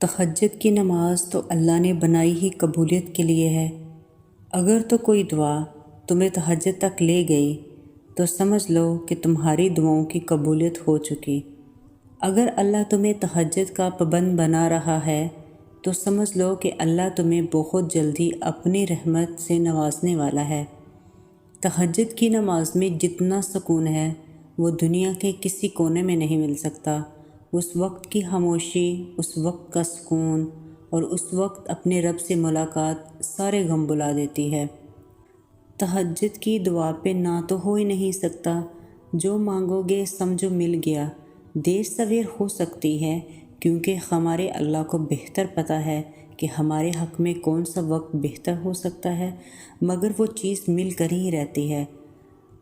تہجد کی نماز تو اللہ نے بنائی ہی قبولیت کے لیے ہے۔ اگر تو کوئی دعا تمہیں تہجد تک لے گئی تو سمجھ لو کہ تمہاری دعاؤں کی قبولیت ہو چکی۔ اگر اللہ تمہیں تہجد کا پابند بنا رہا ہے تو سمجھ لو کہ اللہ تمہیں بہت جلدی اپنی رحمت سے نوازنے والا ہے۔ تہجد کی نماز میں جتنا سکون ہے وہ دنیا کے کسی کونے میں نہیں مل سکتا۔ اس وقت کی خاموشی، اس وقت کا سکون اور اس وقت اپنے رب سے ملاقات سارے غم بھلا دیتی ہے۔ تہجد کی دعا پہ نہ تو ہو ہی نہیں سکتا، جو مانگو گے سمجھو مل گیا۔ دیر سویر ہو سکتی ہے کیونکہ ہمارے اللہ کو بہتر پتہ ہے کہ ہمارے حق میں کون سا وقت بہتر ہو سکتا ہے، مگر وہ چیز مل کر ہی رہتی ہے۔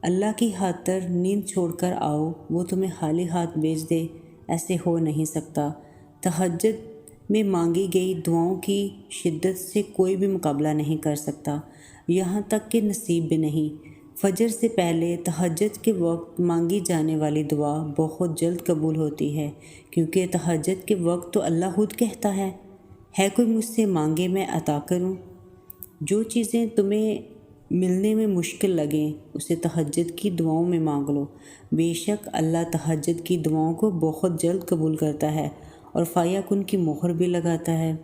اللہ کی خاطر نیند چھوڑ کر آؤ، وہ تمہیں خالی ہاتھ بھیج دے، ایسے ہو نہیں سکتا۔ تہجد میں مانگی گئی دعاؤں کی شدت سے کوئی بھی مقابلہ نہیں کر سکتا، یہاں تک کہ نصیب بھی نہیں۔ فجر سے پہلے تہجد کے وقت مانگی جانے والی دعا بہت جلد قبول ہوتی ہے، کیونکہ تہجد کے وقت تو اللہ خود کہتا ہے کوئی مجھ سے مانگے میں عطا کروں۔ جو چیزیں تمہیں ملنے میں مشکل لگیں اسے تہجد کی دعاؤں میں مانگ لو، بے شک اللہ تہجد کی دعاؤں کو بہت جلد قبول کرتا ہے اور فیکون کی مہر بھی لگاتا ہے۔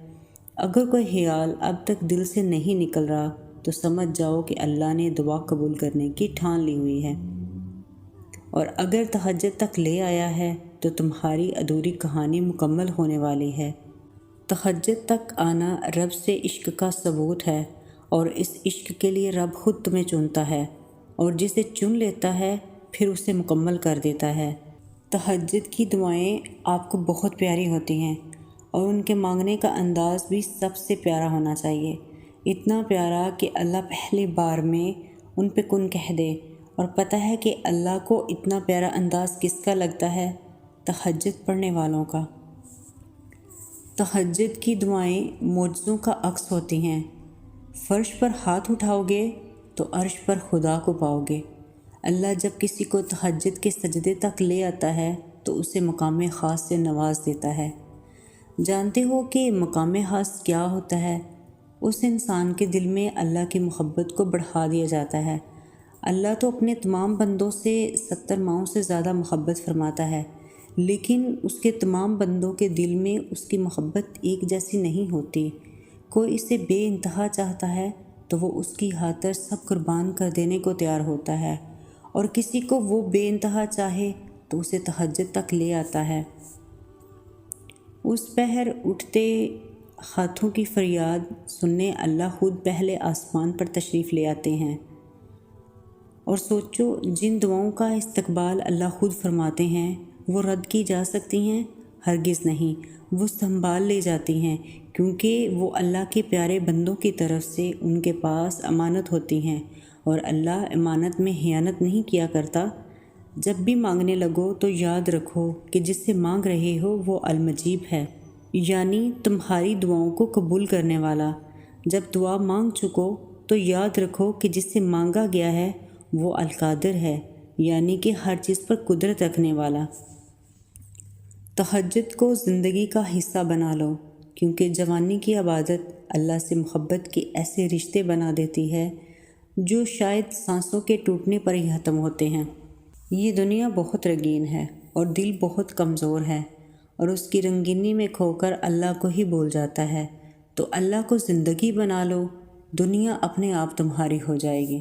اگر کوئی خیال اب تک دل سے نہیں نکل رہا تو سمجھ جاؤ کہ اللہ نے دعا قبول کرنے کی ٹھان لی ہوئی ہے، اور اگر تہجد تک لے آیا ہے تو تمہاری ادھوری کہانی مکمل ہونے والی ہے۔ تہجد تک آنا رب سے عشق کا ثبوت ہے، اور اس عشق کے لیے رب خود تمہیں چنتا ہے، اور جسے چن لیتا ہے پھر اسے مکمل کر دیتا ہے۔ تہجد کی دعائیں آپ کو بہت پیاری ہوتی ہیں، اور ان کے مانگنے کا انداز بھی سب سے پیارا ہونا چاہیے، اتنا پیارا کہ اللہ پہلی بار میں ان پہ کن کہہ دے۔ اور پتہ ہے کہ اللہ کو اتنا پیارا انداز کس کا لگتا ہے؟ تہجد پڑھنے والوں کا۔ تہجد کی دعائیں معجزوں کا عکس ہوتی ہیں۔ فرش پر ہاتھ اٹھاؤ گے تو عرش پر خدا کو پاؤ گے۔ اللہ جب کسی کو تہجد کے سجدے تک لے آتا ہے تو اسے مقام خاص سے نواز دیتا ہے۔ جانتے ہو کہ مقام خاص کیا ہوتا ہے؟ اس انسان کے دل میں اللہ کی محبت کو بڑھا دیا جاتا ہے۔ اللہ تو اپنے تمام بندوں سے 70 ماؤں سے زیادہ محبت فرماتا ہے، لیکن اس کے تمام بندوں کے دل میں اس کی محبت ایک جیسی نہیں ہوتی۔ کوئی اسے بے انتہا چاہتا ہے تو وہ اس کی خاطر سب قربان کر دینے کو تیار ہوتا ہے، اور کسی کو وہ بے انتہا چاہے تو اسے تہجد تک لے آتا ہے۔ اس پہر اٹھتے ہاتھوں کی فریاد سننے اللہ خود پہلے آسمان پر تشریف لے آتے ہیں۔ اور سوچو، جن دعاؤں کا استقبال اللہ خود فرماتے ہیں وہ رد کی جا سکتی ہیں؟ ہرگز نہیں، وہ سنبھال لے جاتی ہیں، کیونکہ وہ اللہ کے پیارے بندوں کی طرف سے ان کے پاس امانت ہوتی ہیں، اور اللہ امانت میں خیانت نہیں کیا کرتا۔ جب بھی مانگنے لگو تو یاد رکھو کہ جس سے مانگ رہے ہو وہ المجیب ہے، یعنی تمہاری دعاؤں کو قبول کرنے والا۔ جب دعا مانگ چکو تو یاد رکھو کہ جس سے مانگا گیا ہے وہ القادر ہے، یعنی کہ ہر چیز پر قدرت رکھنے والا۔ تہجد کو زندگی کا حصہ بنا لو، کیونکہ جوانی کی عبادت اللہ سے محبت کے ایسے رشتے بنا دیتی ہے جو شاید سانسوں کے ٹوٹنے پر ہی ختم ہوتے ہیں۔ یہ دنیا بہت رنگین ہے اور دل بہت کمزور ہے، اور اس کی رنگینی میں کھو کر اللہ کو ہی بھول جاتا ہے۔ تو اللہ کو زندگی بنا لو، دنیا اپنے آپ تمہاری ہو جائے گی۔